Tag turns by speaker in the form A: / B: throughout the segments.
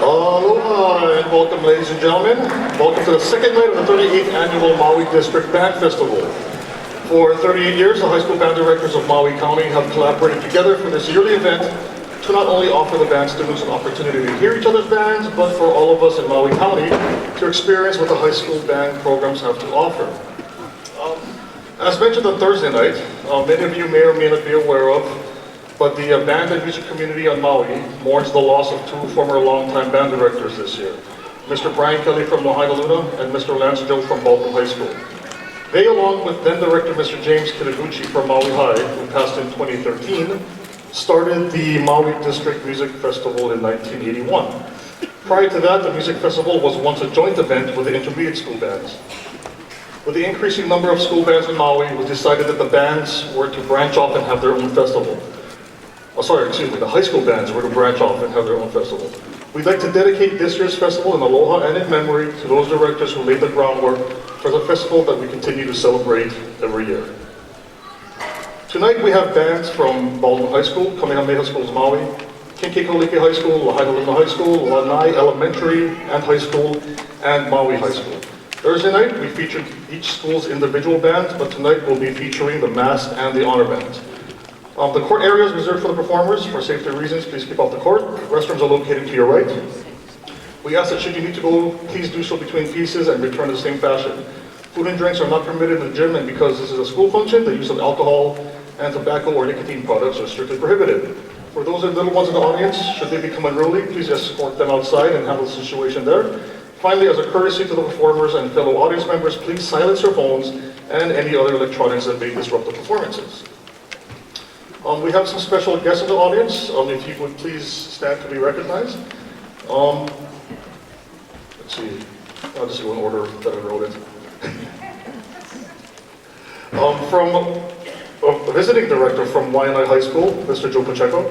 A: Aloha and welcome, ladies and gentlemen. Welcome to the second night of the 38th Annual Maui District Band Festival. For 38 years, the high school band directors of Maui County have collaborated together for this yearly event to not only offer the band students an opportunity to hear each other's bands, but for all of us in Maui County to experience what the high school band programs have to offer. As mentioned on Thursday night, many of you may or may not be aware of, but the band and music community on Maui mourns the loss of two former longtime band directors this year, Mr. Brion Kelly from Lahaina Luna and Mr. Lance Joe from Baldwin High School. They, along with then director Mr. James Kitaguchi from Maui High, who passed in 2013, started the Maui District Music Festival in 1981. Prior to that, the music festival was once a joint event with the intermediate school bands. With the increasing number of school bands in Maui, it was decided that the bands were to branch off and have their own festival. The high school bands were to branch off and have their own festival. We'd like to dedicate this year's festival in aloha and in memory to those directors who laid the groundwork for the festival that we continue to celebrate every year. Tonight we have bands from Baldwin High School, Kamehameha Schools Maui, Kinkekolike High School, Lahaina Luna High School, Lanai Elementary and High School, and Maui High School. Thursday night we featured each school's individual bands, but tonight we'll be featuring the mass and the honor band. The court area is reserved for the performers. For safety reasons, please keep off the court. Restrooms are located to your right. We ask that should you need to go, please do so between pieces and return in the same fashion. Food and drinks are not permitted in the gym, and because this is a school function, the use of alcohol and tobacco or nicotine products are strictly prohibited. For those little ones in the audience, should they become unruly, please escort them outside and handle the situation there. Finally, as a courtesy to the performers and fellow audience members, please silence your phones and any other electronics that may disrupt the performances. We have some special guests in the audience. If you would please stand to be recognized. Let's see, I'll just go in order that I wrote it. From a visiting director from Waianae High School, Mr. Joe Pacheco.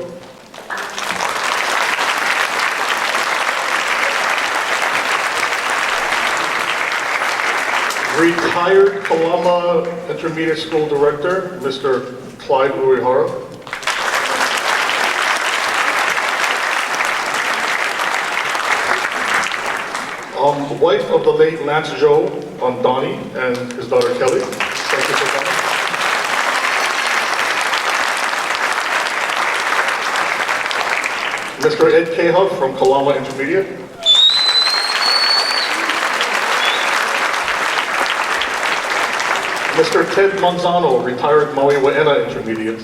A: Retired Kalama Intermediate School Director, Mr. Clyde Uehara. Wife of the late Lance Joe, Donnie, and his daughter Kelly. Thank you for coming. Mr. Ed Cahill from Kalama Intermediate. Mr. Ted Manzano, retired Maui Wa'ena Intermediate.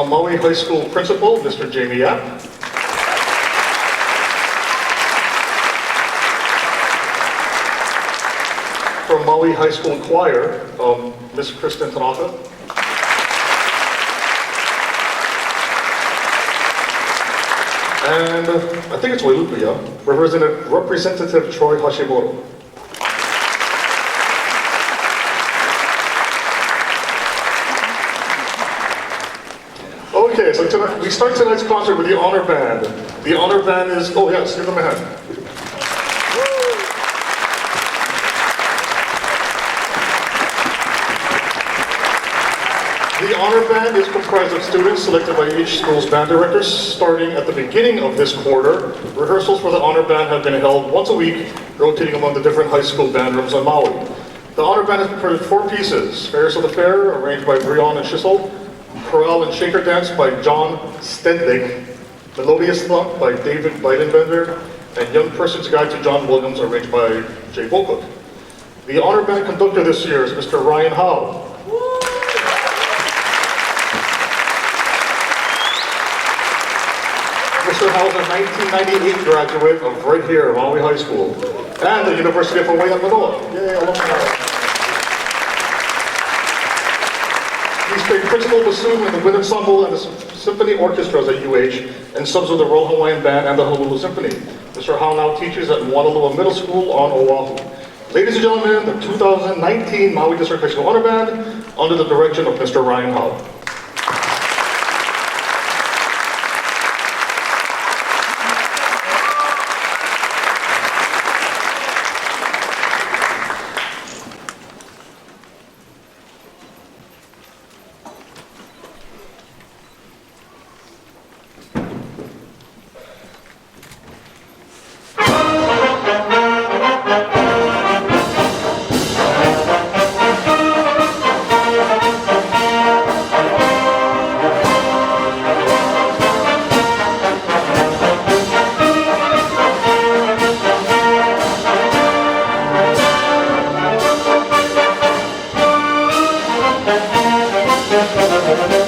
A: Maui High School Principal, Mr. Jamie Yap. From Maui High School Choir, Ms. Kristen Tanaka. And I think it's Wailuku, Representative Troy Hashimoto. Okay, so tonight, we start tonight's concert with the honor band. The honor band is, oh yes, give them a hand. The honor band is comprised of students selected by each school's band directors. Starting at the beginning of this quarter, rehearsals for the honor band have been held once a week, rotating among the different high school band rooms on Maui. The honor band has prepared 4 pieces: Fairest of the Fair, arranged by Brion and Schissel, Chorale and Shaker Dance by John Stedlich, Melodious Thump by David Bidenbender, and Young Person's Guide to John Williams, arranged by Jay Bocook. The honor band conductor this year is Mr. Ryan Howe. Mr. Howe is a 1998 graduate of right here, Maui High School, and the University of Hawaii at Manoa. Yay, alumni. He's played principal bassoon in the wind ensemble and the symphony orchestras at UH, and subs with the Royal Hawaiian Band and the Honolulu Symphony. Mr. Howe now teaches at Wanalua Middle School on Oahu. Ladies and gentlemen, the 2019 Maui District High School Honor Band, under the direction of Mr. Ryan Howe. Thank you.